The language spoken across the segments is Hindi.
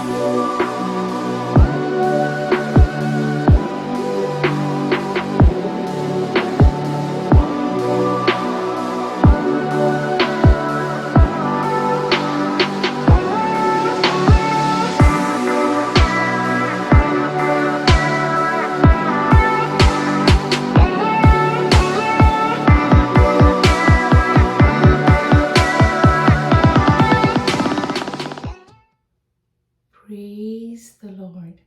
Praise the Lord.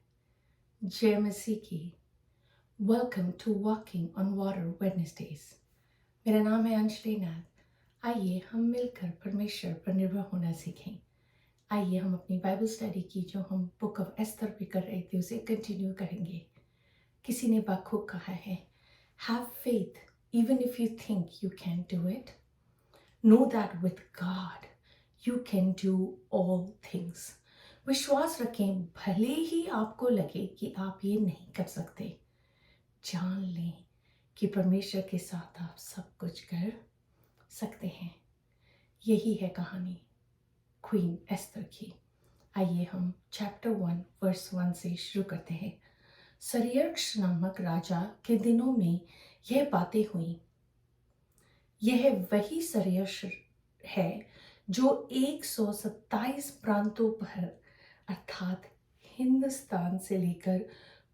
जय मसीह की। Welcome to walking on water Wednesdays. मेरा नाम है अंजलि नाथ। आइए हम मिलकर परमेश्वर पर निर्भर होना सीखें। आइए हम अपनी बाइबल स्टडी की जो हम बुक ऑफ एस्थर पे कर रहे थे उसे कंटिन्यू करेंगे। किसी ने बाखूब कहा है, have faith even if you think you can do it, know that with God you can do all things. विश्वास रखें भले ही आपको लगे कि आप ये नहीं कर सकते, जान लें कि परमेश्वर के साथ आप सब कुछ कर सकते हैं। यही है कहानी क्वीन एस्थर की। आइए हम चैप्टर 1 वर्स 1 से शुरू करते हैं। सरियर्क्ष नामक राजा के दिनों में यह बातें हुई। यह वही सरियर्क्ष है जो 127 प्रांतों पर अर्थात हिंदुस्तान से लेकर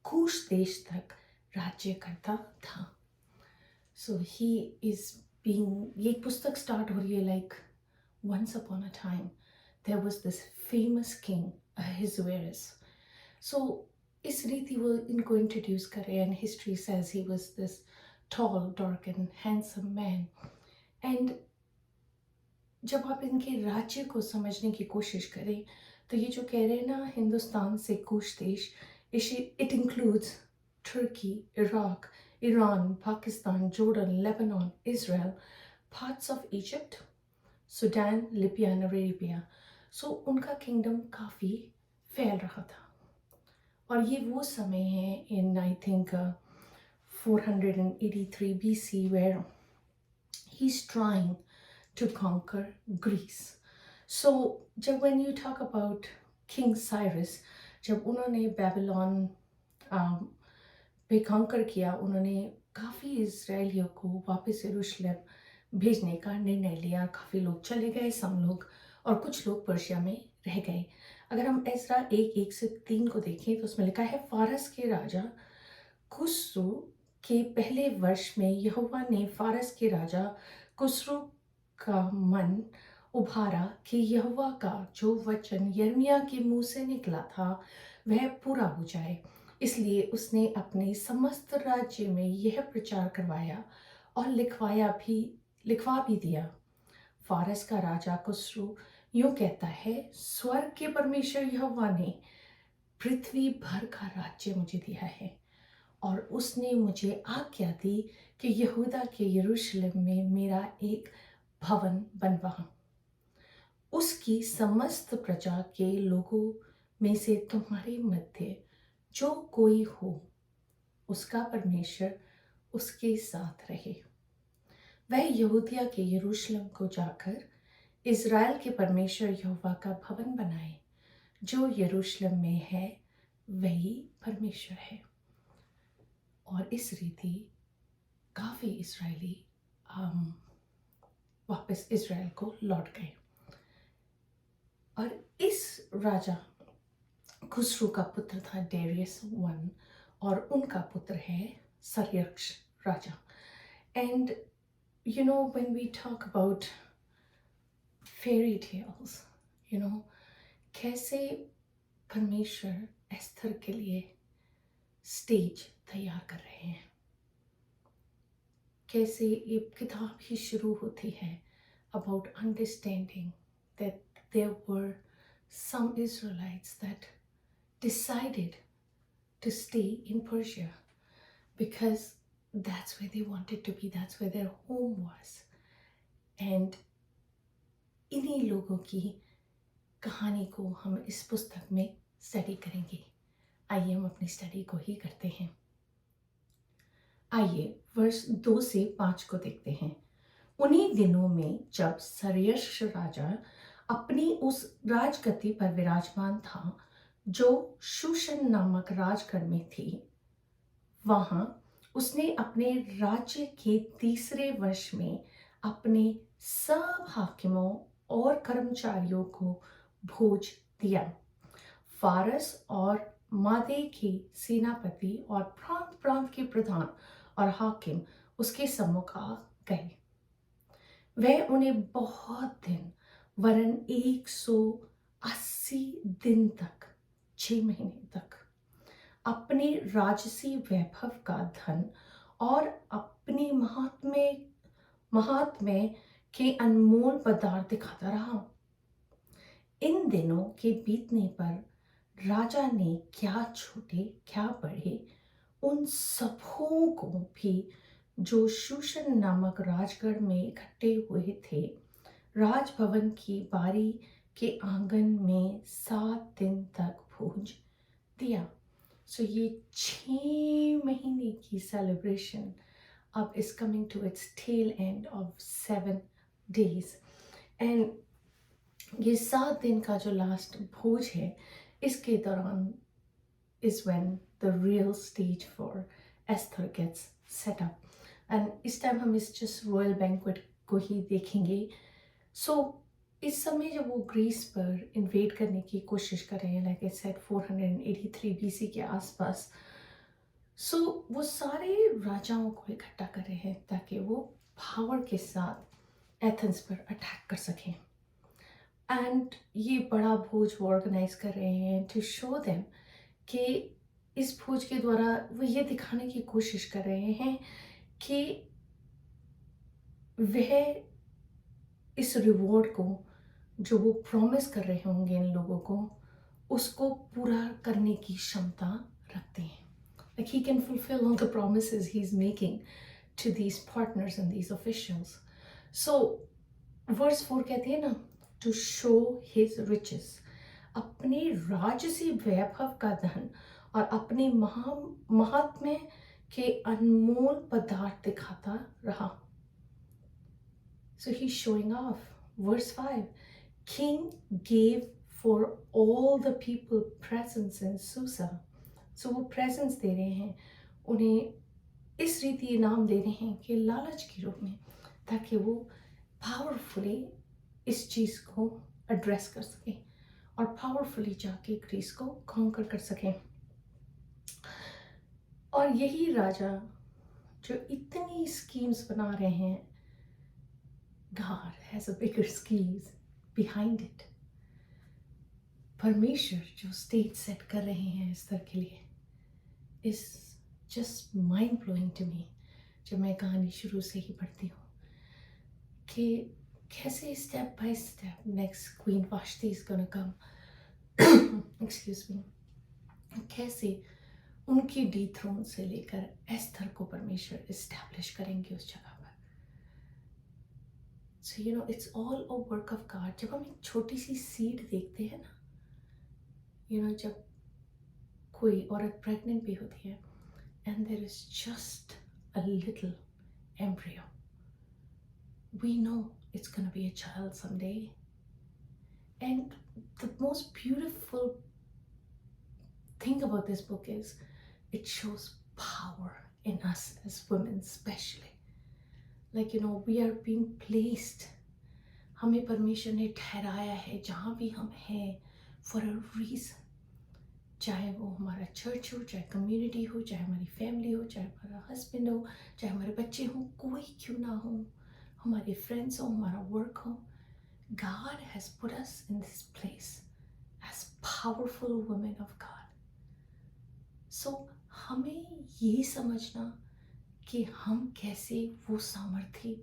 कूश देश तक राज्य करता था। सो ही इज बीइंग, ये पुस्तक स्टार्ट हो रही है like once upon a time there was this famous king Ahasuerus. सो इस रीति वो इनको इंट्रोड्यूस कर रहे हैं and history says he was this tall dark and handsome man. And जब आप इनके राज्य को समझने की कोशिश करें तो ये जो कह रहे हैं ना, हिंदुस्तान से कुछ देश, it includes Turkey, Iraq, Iran, Pakistan, Jordan, Lebanon, Israel, parts of Egypt, Sudan, Libya and Arabia. So उनका किंगडम काफ़ी फैल रहा था और ये वो समय है इन I think 483 BC where he's trying to conquer Greece. So जब when you talk about King Cyrus, जब उन्होंने बेबीलोन पे कॉन्कर किया, उन्होंने काफ़ी इजराइलियों को वापस यरूशलेम भेजने का निर्णय लिया। काफ़ी लोग चले गए, सम लोग, और कुछ लोग पर्शिया में रह गए। अगर हम एजरा 1:1-3 को देखें तो उसमें लिखा है, फारस के राजा खुसरू के पहले वर्ष में यहोवा ने फारस के राजा खुसरू का मन उभारा कि यहोवा का जो वचन यिर्मयाह के मुंह से निकला था वह पूरा हो जाए। इसलिए उसने अपने समस्त राज्य में यह प्रचार करवाया और लिखवा भी दिया। फारस का राजा खुसरू यूं कहता है, स्वर्ग के परमेश्वर यहोवा ने पृथ्वी भर का राज्य मुझे दिया है और उसने मुझे आज्ञा दी कि यहूदा के यरूशलेम में मेरा एक भवन बनवाऊं। उसकी समस्त प्रजा के लोगों में से तुम्हारे मध्य जो कोई हो, उसका परमेश्वर उसके साथ रहे। वह यहूदिया के यरूशलेम को जाकर इज़राइल के परमेश्वर यहोवा का भवन बनाए। जो यरूशलेम में है वही परमेश्वर है। और इस रीति काफ़ी इजरायली वापस इजराइल को लौट गए। और इस राजा खुसरू का पुत्र था डेरियस I और उनका पुत्र है सरियर्क्ष राजा। And you know, when we talk about fairy tales, you know, कैसे परमेश्वर एस्थर के लिए स्टेज तैयार कर रहे हैं, कैसे ये किताब ही शुरू होती है about understanding that there were some Israelites that decided to stay in Persia because that's where they wanted to be, that's where their home was. And इन्हीं लोगों की कहानी को हम इस पुस्तक में स्टडी करेंगे। आइए हम अपनी स्टडी को ही करते हैं। आइए वर्ष 2 से 5 को देखते हैं। उन्हीं दिनों में जब सरियर्क्ष राजा अपनी उस राजगद्दी पर विराजमान था, जो शूशन नामक राजगढ़ में थी, वहां उसने अपने राज्य के तीसरे वर्ष में अपने सब हाकिमों और कर्मचारियों को भोज दिया। फारस और मादे के सेनापति और प्रांत प्रांत के प्रधान और हाकिम उसके सम्मुख आ गए। वह उन्हें बहुत दिन वरन 180 दिन तक, 6 महीने तक अपने राजसी वैभव का धन और अपनी महात्म्य के अनमोल पदार्थ दिखाता रहा। इन दिनों के बीतने पर राजा ने क्या छोटे क्या बड़े उन सबों को भी जो शूशन नामक राजगढ़ में इकट्ठे हुए थे, राजभवन की बारी के आंगन में 7 दिन तक भोज दिया। सो ये 6 महीने की सेलिब्रेशन अब is coming to its tail end of 7 days। And ये 7 दिन का जो लास्ट भोज है, इसके दौरान is when the real stage for Esther gets set up। And इस टाइम हम इस जस्ट रॉयल बैंक्वेट को ही देखेंगे। सो इस समय जब वो ग्रीस पर इन्वेड करने की कोशिश कर रहे हैं, लाइक आई सेड 483 BC के आसपास, सो वो सारे राजाओं को इकट्ठा कर रहे हैं ताकि वो पावर के साथ एथेंस पर अटैक कर सकें। एंड ये बड़ा भोज वो ऑर्गेनाइज कर रहे हैं टू शो देम कि इस भोज के द्वारा वो ये दिखाने की कोशिश कर रहे हैं कि वह इस रिवॉर्ड को जो वो प्रॉमिस कर रहे होंगे इन लोगों को, उसको पूरा करने की क्षमता रखते हैं। Like he can fulfill all the promises he's making to these partners and these officials। So verse 4 कहते हैं ना, to show his riches, अपने राजसी वैभव का धन और अपने महात्म्य के अनमोल पदार्थ दिखाता रहा। So he's showing off। Verse 5, King gave for all the people presents in Susa। So वो presents दे रहे हैं, उन्हें इस रीति इनाम दे रहे हैं कि लालच के रूप में, ताकि वो पावरफुली इस चीज़ को एड्रेस कर सकें और पावरफुली जाके ग्रीस को कॉन्कर कर सकें। और यही राजा जो इतनी स्कीम्स बना रहे हैं, God has a bigger schemes behind it। परमेश्वर जो स्टेज सेट कर रहे हैं इस तरह के लिए is just mind blowing to me। जब मैं कहानी शुरू से ही पढ़ती हूँ कि कैसे step by step next queen Vashti is gonna come, excuse me, कैसे उनकी डीथ्रोन से लेकर एस्थर को परमेश्वर एस्टैब्लिश करेंगे उस जगह पर। So you know it's all a work of God. जब हम एक छोटी सी सीड देखते हैं ना, यू नो जब कोई औरत प्रेग्नेंट भी होती है and there is just a little embryo, we know it's going to be a child someday। And the most beautiful thing about this book is it shows power in us as women especially। Like you know we are being placed, हमें परमेश्वर ने ठहराया है जहाँ भी हम हैं for a reason। चाहे वो हमारा चर्च हो, चाहे कम्युनिटी हो, चाहे हमारी फैमिली हो, चाहे हमारा हस्बैंड हो, चाहे हमारे बच्चे हों, कोई क्यों ना हो, हमारे फ्रेंड्स हो, हमारा वर्क हो, God has put us in this place as powerful women of God। So हमें ये समझना कि हम कैसे वो सामर्थ्य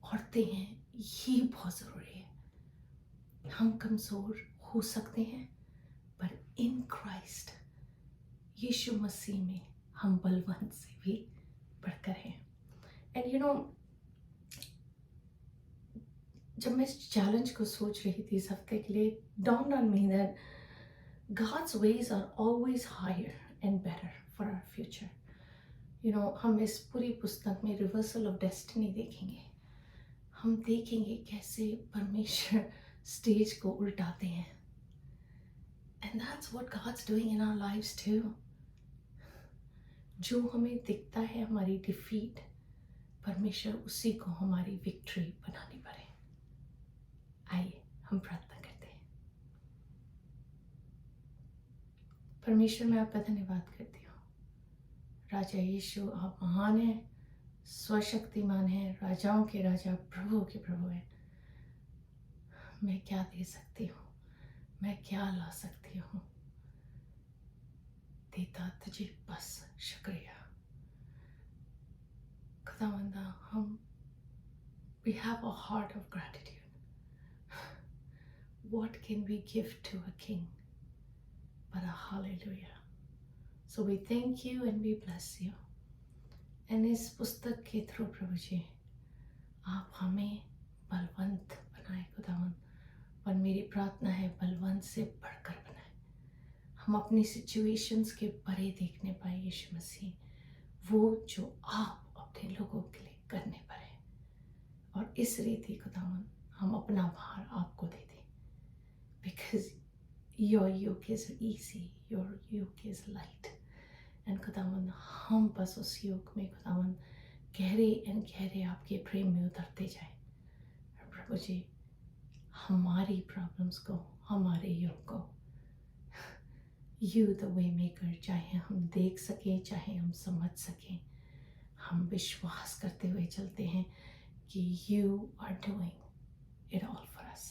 औरतें हैं, ये बहुत ज़रूरी है। हम कमज़ोर हो सकते हैं, पर इन क्राइस्ट यीशु मसीह में हम बलवंत से भी बढ़कर हैं। एंड यू नो जब मैं इस चैलेंज को सोच रही थी इस हफ्ते के लिए, dawned on me that God's ways are always higher and better for our future। You know हम इस पूरी पुस्तक में रिवर्सल ऑफ डेस्टिनी देखेंगे। हम देखेंगे कैसे परमेश्वर स्टेज को उल्टाते हैं And that's what God's doing in our lives too. जो हमें दिखता है हमारी डिफीट, परमेश्वर उसी को हमारी विक्ट्री बनानी पड़े। आइए हम प्रार्थना करते हैं। परमेश्वर, मैं आपका धन्यवाद करती हूँ। राजा यीशु, आप महान हैं, स्वशक्तिमान हैं, राजाओं के राजा, प्रभुओं के प्रभु हैं। मैं क्या दे सकती हूँ, मैं क्या ला सकती हूँ? देता तुझे बस शुक्रिया। खुदावंदा, हम we have a heart of gratitude. What can we give to a king but a hallelujah? So we thank you and we bless you. And इस पुस्तक के थ्रू प्रभु जी, आप हमें बलवंत बनाए खुदावंद। और मेरी प्रार्थना है बलवंत से बढ़कर बनाए। हम अपनी सिचुएशंस के परे देखने पाए यीशु मसीह, वो जो आप अपने लोगों के लिए करने पाए। और इस रीति खुदावंद हम अपना भार आपको दे दें, because your yoke is easy, your yoke is light. And खुदावंद हम बस उस योग में खुदावंद गहरे एंड गहरे आपके प्रेम में उतरते जाए। प्रभु जी, हमारी प्रॉब्लम्स को, हमारे योग को, यू द वे मेकर, चाहे हम देख सकें चाहे हम समझ सकें, हम विश्वास करते हुए चलते हैं कि you are doing it all for us.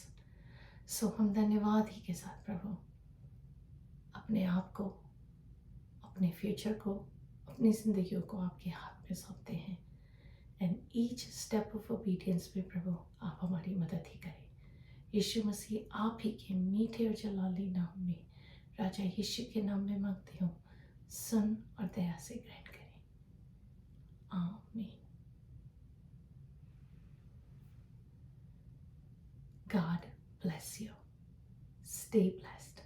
So हम धन्यवाद ही के साथ प्रभु अपने आप को, अपने फ्यूचर को, अपनी ज़िंदगियों को आपके हाथ में सौंपते हैं। And each step of obedience में प्रभु आप हमारी मदद ही करें। यीशु मसीह आप ही के मीठे और जलाली नाम में, राजा यीशु के नाम में मांगती हूँ, सुन और दया से ग्रहण करें। आमीन। God bless you. Stay blessed.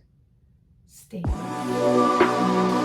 Stay blessed.